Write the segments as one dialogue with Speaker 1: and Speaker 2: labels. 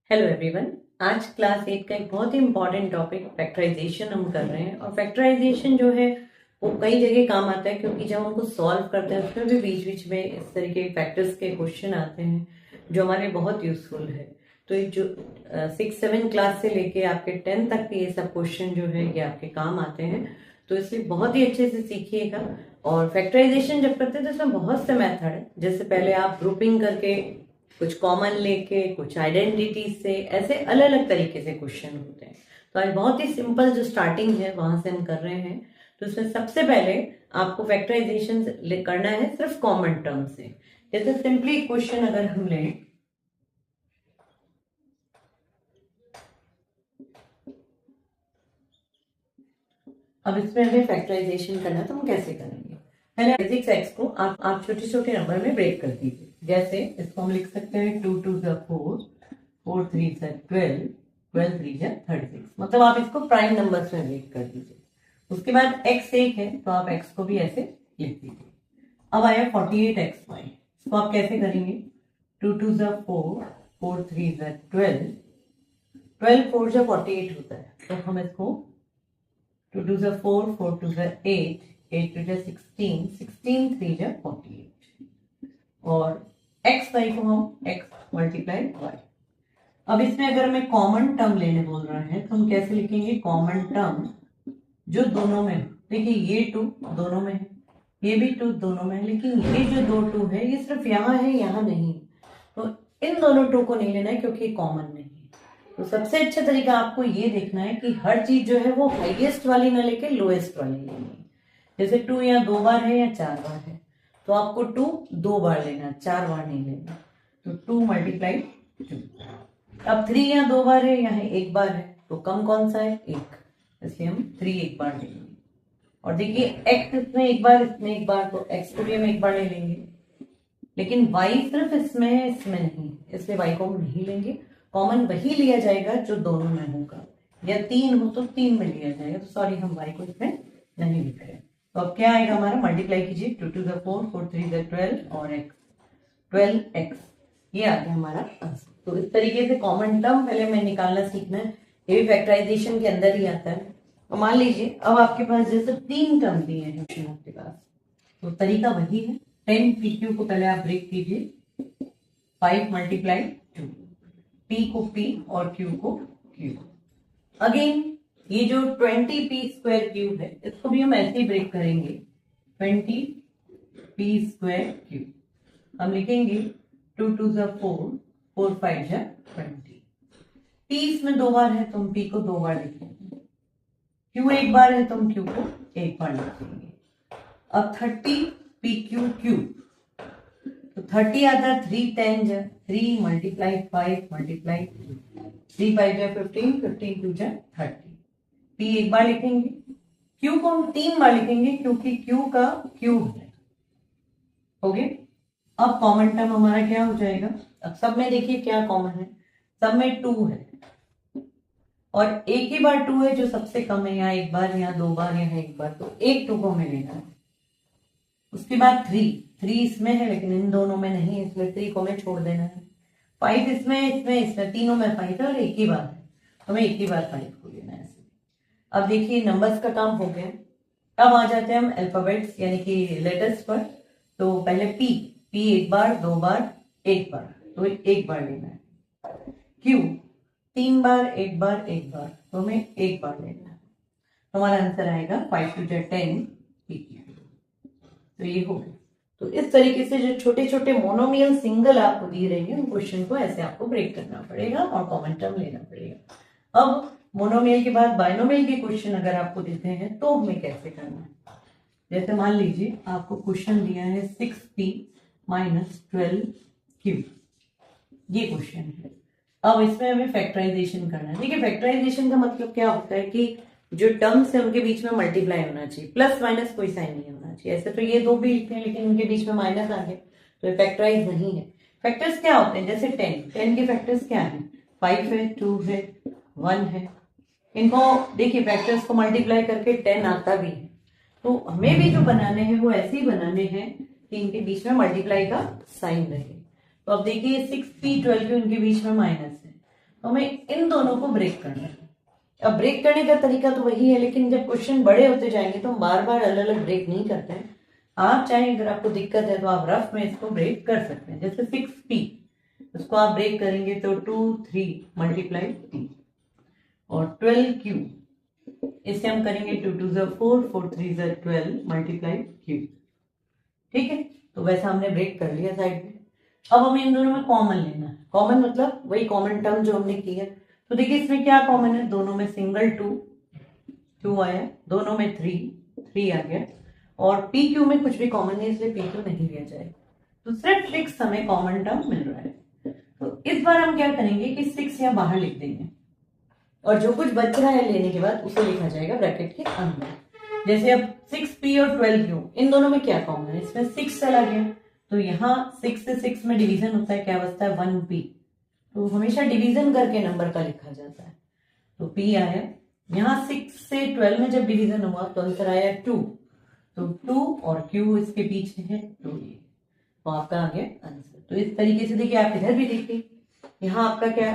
Speaker 1: Hello everyone. आज class 8 का एक बहुत ही इम्पॉर्टेंट टॉपिक फैक्टराइजेशन हम कर रहे हैं। और फैक्टराइजेशन जो है वो कई जगह काम आता है, क्योंकि जब हम उनको सॉल्व करते हैं उसमें भी बीच बीच में इस तरीके के फैक्टर्स के क्वेश्चन आते हैं जो हमारे बहुत यूजफुल है। तो ये जो 6-7 क्लास से लेके आपके 10 तक के ये सब क्वेश्चन जो है ये आपके काम आते हैं, तो इसलिए बहुत ही अच्छे से सीखिएगा। और फैक्टराइजेशन जब करते हैं तो इसमें बहुत से मेथड है। जैसे पहले आप ग्रुपिंग करके कुछ कॉमन लेके कुछ आइडेंटिटी से ऐसे अलग अलग तरीके से क्वेश्चन होते हैं। तो आज बहुत ही सिंपल जो स्टार्टिंग है वहां से हम कर रहे हैं। तो इसमें सबसे पहले आपको फैक्टराइजेशन करना है सिर्फ कॉमन टर्म से। जैसे सिंपली क्वेश्चन अगर हम लें, अब इसमें हमें फैक्टराइजेशन करना है तो हम कैसे करेंगे। पहले बेसिक्स एक्स को आप छोटे छोटे नंबर में ब्रेक कर दीजिए। जैसे इसको हम लिख सकते हैं 2 2 4, 4 3 12, 12 3 36। मतलब आप इसको प्राइम नंबर्स में ब्रेक कर दीजिए। उसके बाद x एक है तो आप x को भी ऐसे लिख दीजिए। अब आया 48xy। इसको आप कैसे करेंगे? 2 2 4, 4 3 12, 12 4 48 होता है। तो हम इसको 2 2 4, 4 2 8, 8 2 16, 16 3 48। और x y को हम x मल्टीप्लाई y। अब इसमें अगर हमें कॉमन टर्म लेने बोल रहा है तो हम कैसे लिखेंगे? कॉमन टर्म जो दोनों में हो। देखिए ये 2 दोनों में है, ये भी 2 दोनों में है, लेकिन ये जो 2 2 है ये सिर्फ यहाँ है, यहाँ नहीं। तो इन दोनों 2 को नहीं लेना है क्योंकि कॉमन नहीं है। तो सबसे अच्छा तरीका आपको ये देखना है कि हर चीज जो है वो हाईएस्ट वाली ना लेके लोएस्ट वाली लेनी है। जैसे 2 यहाँ 2 बार है या 4 बार है तो आपको 2 2 बार लेना, 4 बार नहीं लेना। तो 2 मल्टीप्लाई 2। अब 3 यहाँ 2 बार है, यहाँ 1 बार है, तो कम कौन सा है? 1, इसलिए हम 3 1 बार लेंगे। और देखिए x इसमें 1 बार, इसमें 1 बार, तो x को भी हम 1 बार ले लेंगे। लेकिन y सिर्फ इसमें है, इसमें नहीं, इसलिए y को हम नहीं लेंगे। कॉमन वही लिया जाएगा जो दोनों में होगा, या 3 हो तो 3 में लिया जाएगा। तो सॉरी, हम y को इसमें नहीं लिख रहे। तो अब क्या आएगा हमारा? मल्टीप्लाई कीजिए, 2 2 4, 4 3 12 और x 12x। ये आ गया हमारा आंसर। तो इस तरीके से कॉमन टर्म पहले हमें निकालना सीखना है। ये भी फैक्टराइजेशन के अंदर ही आता है। तो मान लीजिए अब आपके पास जैसे 3 टर्म दिए हैं आपके पास, तो तरीका वही है। 10 PQ को पहले आप ब्रेक कीजिए, 5 मल्टीप्लाई 2, P को P और Q को Q। अगेन ये जो 20p स्क्वायर क्यूब है इसको भी हम ऐसे ही ब्रेक करेंगे, 20p स्क्वायर क्यूब। हम लिखेंगे 2 2 4, 4 5 20। p इसमें 2 बार है तो हम p को 2 बार लिखेंगे, q 1 बार है तो हम q को 1 बार लिखेंगे। अब 30pq क्यूब, तो 30 आता है 3 10 3 मल्टीप्लाई 5 मल्टीप्लाई 3 5 15, 15 2 30। p 1 बार लिखेंगे, q को हम 3 बार लिखेंगे क्योंकि q का क्यूब है। हो गए। अब कॉमन टर्म हमारा क्या हो जाएगा? अब सब में देखिए क्या कॉमन है, सब में 2 है और एक ही बार 2 है जो सबसे कम है। यहाँ 1 बार, यहाँ 2 बार, यहाँ 1 बार, तो एक 2 को हमें लेना है। उसके बाद 3 इसमें है लेकिन इन दोनों में नहीं है, इसलिए 3 को हमें छोड़ देना है। 5 इसमें तीनों में 5 है और एक ही बार है, हमें एक ही बार 5 को लेना है। अब देखिए नंबर्स का काम हो गया। अब आ जाते हैं हम अल्फाबेट्स यानी कि लेटर्स पर। तो पहले P 1 बार, 2 बार, 1 बार, तो 1 बार लेना है। Q 3 बार, 1 बार, 1 बार, तो हमें 1 बार लेना है। तो हमारा आंसर आएगा 5 2 10 PQ। तो ये हो गया। तो इस तरीके से जो छोटे छोटे मोनोमियल सिंगल आपको दिए रहेंगे उन क्वेश्चन को ऐसे आपको ब्रेक करना पड़ेगा और कॉमन टर्म लेना पड़ेगा। अब मोनोमियल के बाद बाइनोमियल के क्वेश्चन अगर आपको देते हैं तो हमें कैसे करना है। जैसे मान लीजिए आपको क्वेश्चन दिया है 6p माइनस 12q, ये क्वेश्चन है। अब इसमें हमें फैक्टराइजेशन करना है। देखिए फैक्टराइजेशन का मतलब क्या होता है कि जो टर्म्स है उनके बीच में मल्टीप्लाई होना चाहिए, प्लस माइनस कोई साइन नहीं होना चाहिए। ऐसे तो ये 2 भी लिखते हैं लेकिन उनके बीच में माइनस आ गया तो ये फैक्टराइज नहीं है। फैक्टर्स क्या होते हैं? जैसे 10 के फैक्टर्स क्या है? 5 है, 2 है, 1 है। इनको देखिए फैक्टर्स को मल्टीप्लाई करके 10 आता भी है। तो हमें भी जो बनाने हैं वो ऐसे ही बनाने हैं कि इनके बीच में मल्टीप्लाई का साइन रहे। तो अब देखिए 6p 12q इनके बीच में माइनस है, तो हमें इन दोनों को ब्रेक करना है। अब ब्रेक करने का तरीका तो वही है, लेकिन जब क्वेश्चन बड़े होते जाएंगे तो हम बार बार अलग अलग ब्रेक नहीं करते हैं। आप चाहे अगर आपको दिक्कत है तो आप रफ में इसको ब्रेक कर सकते हैं। जैसे 6p, उसको आप ब्रेक करेंगे तो 2 3 मल्टीप्लाई p, और 12q, इसे हम करेंगे 2 2 4 4 3 12 मल्टीप्लाई q। ठीक है, तो वैसा हमने ब्रेक कर लिया साइड में। अब हमें इन दोनों में कॉमन लेना है। कॉमन मतलब वही कॉमन टर्म जो हमने की है। तो देखिए इसमें क्या कॉमन है, दोनों में सिंगल 2 आया, दोनों में 3 आ गया, और पी क्यू में कुछ भी कॉमन नहीं, इसलिए पी क्यू नहीं लिया जाएगा। तो सिर्फ 6 हमें कॉमन टर्म मिल रहा है। तो इस बार हम क्या करेंगे कि 6 यहाँ बाहर लिख देंगे, और जो कुछ बच रहा है लेने के बाद उसे लिखा जाएगा ब्रैकेट के अंदर। जैसे अब 6p और 12q, इन दोनों में क्या कॉमन है, इसमें 6 चला गया, तो यहाँ 6 से 6 में डिवीजन होता है, क्या बचता है 1p, तो हमेशा डिवीजन करके नंबर का लिखा जाता है। तो p आया, यहाँ 6 से 12 में जब डिवीजन हुआ तो आंसर आया 2, तो 2 और q इसके पीछे है 2, तो आपका आ गया आंसर। तो इस तरीके से देखिए, आप इधर भी देखिए, यहाँ आपका क्या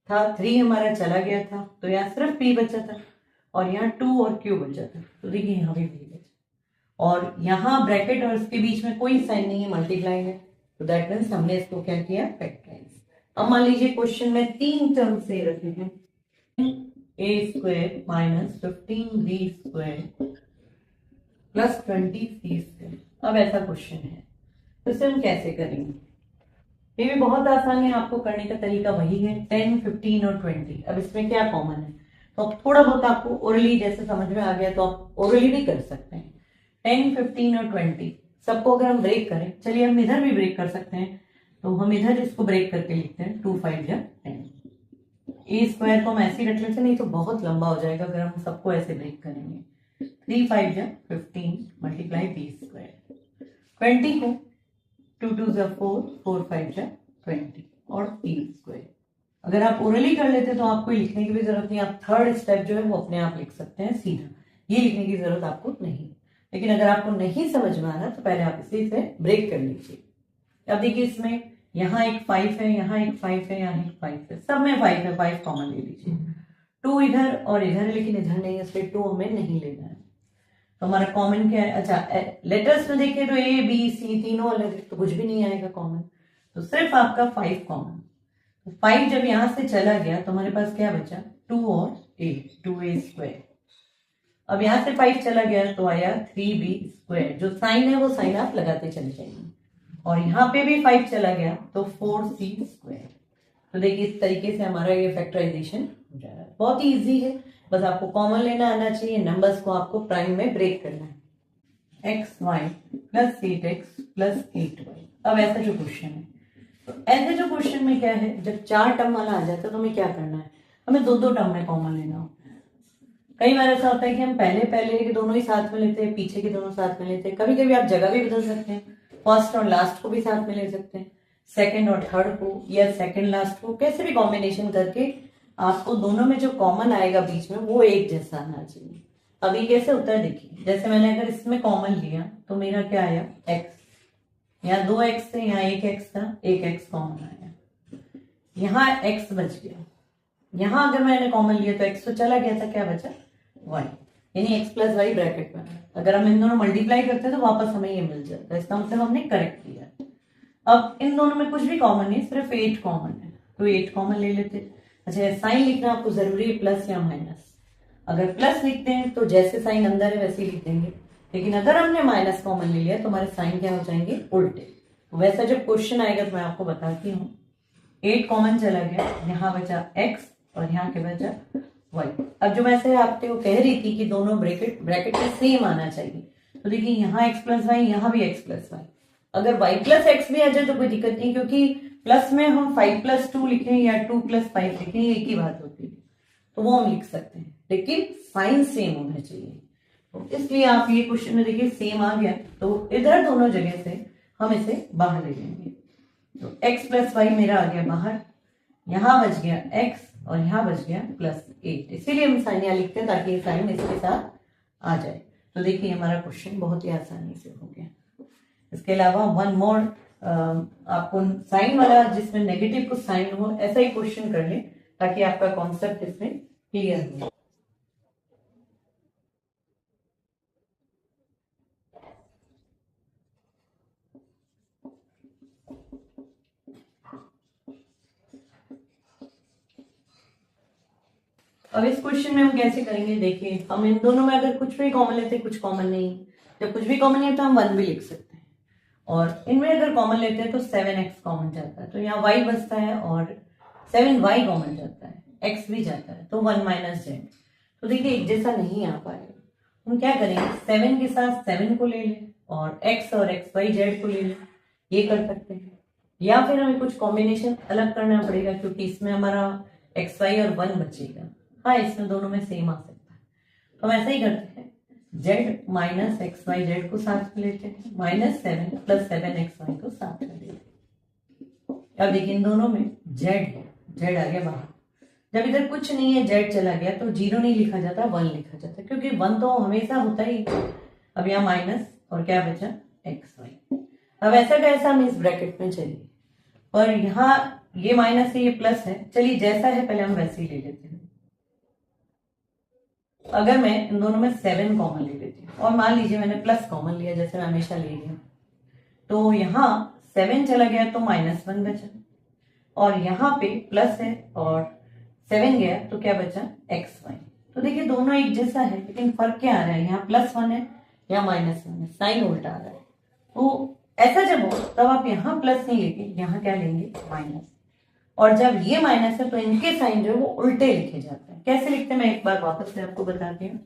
Speaker 1: था, 3 हमारा चला गया था, तो यहाँ सिर्फ p बचा था, और यहाँ 2 और q बचा था, तो देखिए यहाँ भी p बचा, और यहाँ ब्रैकेट और इसके बीच में कोई साइन नहीं है, मल्टीप्लाई है, तो दैट मीन्स हमने इसको क्या किया, फैक्टराइज। अब मान लीजिए क्वेश्चन में 3 टर्म से रखे हैं, a² minus 15b² plus 20c²। अब ऐसा क्वेश्चन है, तो इसे हम कैसे करेंगे। ये भी बहुत आसान है, आपको करने का तरीका वही है, 10 15 और 20। अब इसमें क्या कॉमन है, तो अब थोड़ा बहुत आपको ओरली जैसे समझ में आ गया तो आप ओरली भी कर सकते हैं। 10 15 और 20 सबको अगर हम ब्रेक करें, चलिए हम इधर भी ब्रेक कर सकते हैं, तो हम इधर इसको ब्रेक करके लिखते हैं 2 5 10। a² को हम ऐसे ही रख लेते, नहीं तो बहुत लंबा हो जाएगा अगर हम सबको ऐसे ब्रेक करेंगे। 3 5 15 मल्टीप्लाई b², 20 को 2 2 4 4 5 20 और p²। अगर आप ओरली कर लेते तो आपको लिखने की भी जरूरत नहीं, आप थर्ड स्टेप जो है वो अपने आप लिख सकते हैं सीधा, ये लिखने की जरूरत आपको नहीं। लेकिन अगर आपको नहीं समझ में आ रहा तो पहले आप इसे ब्रेक कर लीजिए। अब देखिए इसमें यहाँ एक 5 है, यहाँ एक 5 है, यहाँ एक 5 है, सब में 5 है, 5 कॉमन ले लीजिए। 2 इधर और इधर है, लेकिन इधर नहीं है, इसलिए 2 हमें नहीं लेना है। तो हमारा कॉमन क्या है, अच्छा लेटर्स में देखिए तो ए बी सी तीनों अलग है, तो कुछ भी नहीं आएगा कॉमन, तो सिर्फ आपका 5 कॉमन। तो 5 जब यहां से चला गया तो हमारे पास क्या बचा, 2 और a, 2a²। अब यहां से 5 चला गया तो आया 3b², जो साइन है वो साइन आप लगाते चले जाएंगे, और यहाँ पे भी 5 चला गया तो 4c²। तो देखिए इस तरीके से हमारा ये फैक्टराइजेशन हो जा रहा है, बहुत ही ईजी है, बस आपको कॉमन लेना आना चाहिए, नंबर्स को आपको प्राइम में ब्रेक करना है। xy plus 8x plus 8y। अब ऐसा जो क्वेश्चन है, तो ऐसे जो क्वेश्चन में क्या है, जब 4 टर्म वाला आ जाता है तो हमें क्या करना है, हमें 2 टर्म में कॉमन लेना होता है। कई बार ऐसा होता है कि हम पहले के दोनों ही साथ में लेते हैं, पीछे के दोनों साथ में लेते हैं, कभी कभी आप जगह भी बदल सकते हैं, फर्स्ट और लास्ट को भी साथ में ले सकते हैं, सेकंड और थर्ड को, या सेकंड लास्ट को, कैसे भी कॉम्बिनेशन करके आपको दोनों में जो कॉमन आएगा बीच में वो एक जैसा आना चाहिए। अब ये कैसे होता है देखिए, जैसे मैंने अगर इसमें कॉमन लिया तो मेरा क्या आया, x, यहाँ 2x थे, यहाँ 1x था, 1x कॉमन आया, यहाँ x बच गया, यहाँ अगर मैंने कॉमन लिया तो x तो चला गया था, क्या बचा y, यानी x प्लस वाई ब्रैकेट में। अगर हम इन दोनों मल्टीप्लाई करते हैं तो वापस हमें ये मिल जाता है, इसका मतलब हमने करेक्ट किया। अब इन दोनों में कुछ भी कॉमन नहीं, सिर्फ 8 कॉमन है, तो 8 कॉमन ले लेते। अच्छा, साइन लिखना आपको जरूरी है प्लस या माइनस, अगर प्लस लिखते हैं तो जैसे साइन अंदर है वैसे ही लिख देंगे, लेकिन अगर हमने माइनस कॉमन ले लिया तो हमारे साइन क्या हो जाएंगे, उल्टे। वैसा जब क्वेश्चन आएगा तो मैं आपको बताती हूँ। 8 कॉमन चला गया, यहाँ बचा x और यहाँ के बचा y। अब जो मैं से आपको कह रही थी कि दोनों ब्रैकेट में सेम आना चाहिए, तो देखिए यहाँ x प्लस वाई, यहाँ भी x प्लस वाई। अगर y प्लस एक्स भी आ जाए तो कोई दिक्कत नहीं, क्योंकि प्लस में हम 5 प्लस 2 लिखें या 2 प्लस 5 लिखें, एक ही बात होती है, तो वो हम लिख सकते हैं, लेकिन साइन सेम होना चाहिए। तो इसलिए आप ये क्वेश्चन में देखिए सेम आ गया, तो इधर दोनों जगह से हम इसे बाहर ले लेंगे। तो x प्लस वाई मेरा आ गया बाहर, यहाँ बच गया x और यहाँ बच गया प्लस 8, इसीलिए हम साइन यहाँ लिखते हैं ताकि ये साइन इसके साथ आ जाए। तो देखिए हमारा क्वेश्चन बहुत ही आसानी से हो गया। इसके अलावा वन मोर, आपको साइन वाला जिसमें नेगेटिव कुछ साइन हो, ऐसा ही क्वेश्चन कर ले ताकि आपका कॉन्सेप्ट इसमें क्लियर हो। अब इस क्वेश्चन में हम कैसे करेंगे, देखिए हम इन दोनों में अगर कुछ भी कॉमन लेते हैं, कुछ कॉमन नहीं, जब कुछ भी कॉमन नहीं है तो हम 1 भी लिख सकते हैं, और इनमें अगर कॉमन लेते हैं तो 7x कॉमन जाता है, तो यहाँ y बचता है, और 7y कॉमन जाता है, x भी जाता है, तो 1 माइनस जेड। तो देखिए एक जैसा नहीं आ पाएगा, हम क्या करेंगे 7 के साथ 7 को ले लें और x और xy जेड को ले लें, ये कर सकते हैं। या फिर हमें कुछ कॉम्बिनेशन अलग करना पड़ेगा, क्योंकि इसमें हमारा xy और 1 बचेगा। हाँ, इसमें दोनों में सेम आ सकता है, तो हम ऐसा ही करते हैं, z minus X Y Z को साथ में लेते हैं, -7 प्लस 7xy को साथ में लेते हैं। अब देखिए इन दोनों में z है, z आ गया बाहर, जब इधर कुछ नहीं है z चला गया तो 0 नहीं लिखा जाता, 1 लिखा जाता है, क्योंकि 1 तो हमेशा होता ही। अब यहाँ माइनस और क्या बचा xy। अब ऐसा कैसा हम इस ब्रैकेट में चलिए, और यहाँ ये माइनस है ये प्लस है, चलिए जैसा है पहले हम वैसे ही ले लेते हैं। अगर मैं इन दोनों में 7 कॉमन ले लेती हूँ, और मान लीजिए मैंने प्लस कॉमन लिया, जैसे मैं हमेशा ले रही हूँ, तो यहाँ 7 चला गया तो -1 बचा, और यहाँ पे प्लस है और 7 गया तो क्या बचा xy। तो देखिए दोनों एक जैसा है, लेकिन फर्क क्या आ रहा है, यहाँ +1 है, यहाँ -1 है, साइन उल्टा आ रहा है। तो ऐसा जब हो तब आप यहाँ प्लस नहीं लेके यहाँ क्या लेंगे माइनस, और जब ये माइनस है तो इनके साइन जो है वो उल्टे लिखे जाते हैं। कैसे लिखते हैं मैं एक बार वापस से आपको बताती हूँ।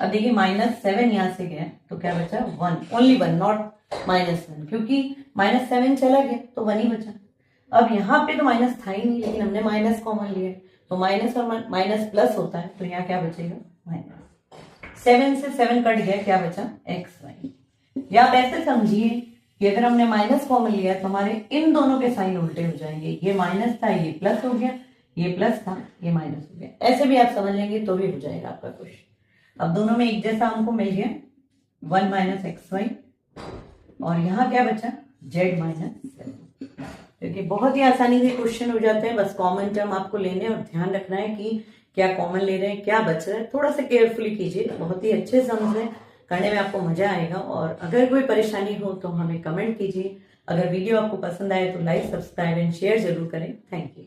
Speaker 1: अब देखिए -7 यहाँ से गया तो क्या बचा 1, ओनली 1, नॉट -1, क्योंकि -7 चला गया तो 1 ही बचा। अब यहाँ पे तो माइनस था ही नहीं, लेकिन हमने माइनस कॉमन लिया, तो माइनस और माइनस प्लस होता है, तो यहाँ क्या बचेगा माइनस। 7 से 7 कट गया, क्या बचा xy। या आप ऐसे समझिए कि अगर हमने माइनस कॉमन लिया तो हमारे इन दोनों के साइन उल्टे हो जाएंगे, ये माइनस था ये प्लस हो गया, ये प्लस था ये माइनस हो गया, ऐसे भी आप समझ लेंगे तो भी हो जाएगा आपका क्वेश्चन। अब दोनों में एक जैसा हमको मिल गया 1 माइनस xy, और यहाँ क्या बचा z माइनस 7, क्योंकि बहुत ही आसानी से क्वेश्चन हो जाते हैं। बस कॉमन टर्म आपको लेने और ध्यान रखना है कि क्या कॉमन ले रहे हैं, क्या बच रहा है, थोड़ा सा केयरफुली कीजिए, बहुत ही अच्छे समझ करने में आपको मजा आएगा। और अगर कोई परेशानी हो तो हमें कमेंट कीजिए। अगर वीडियो आपको पसंद आए तो लाइक, सब्सक्राइब एंड शेयर जरूर करें। Thank you.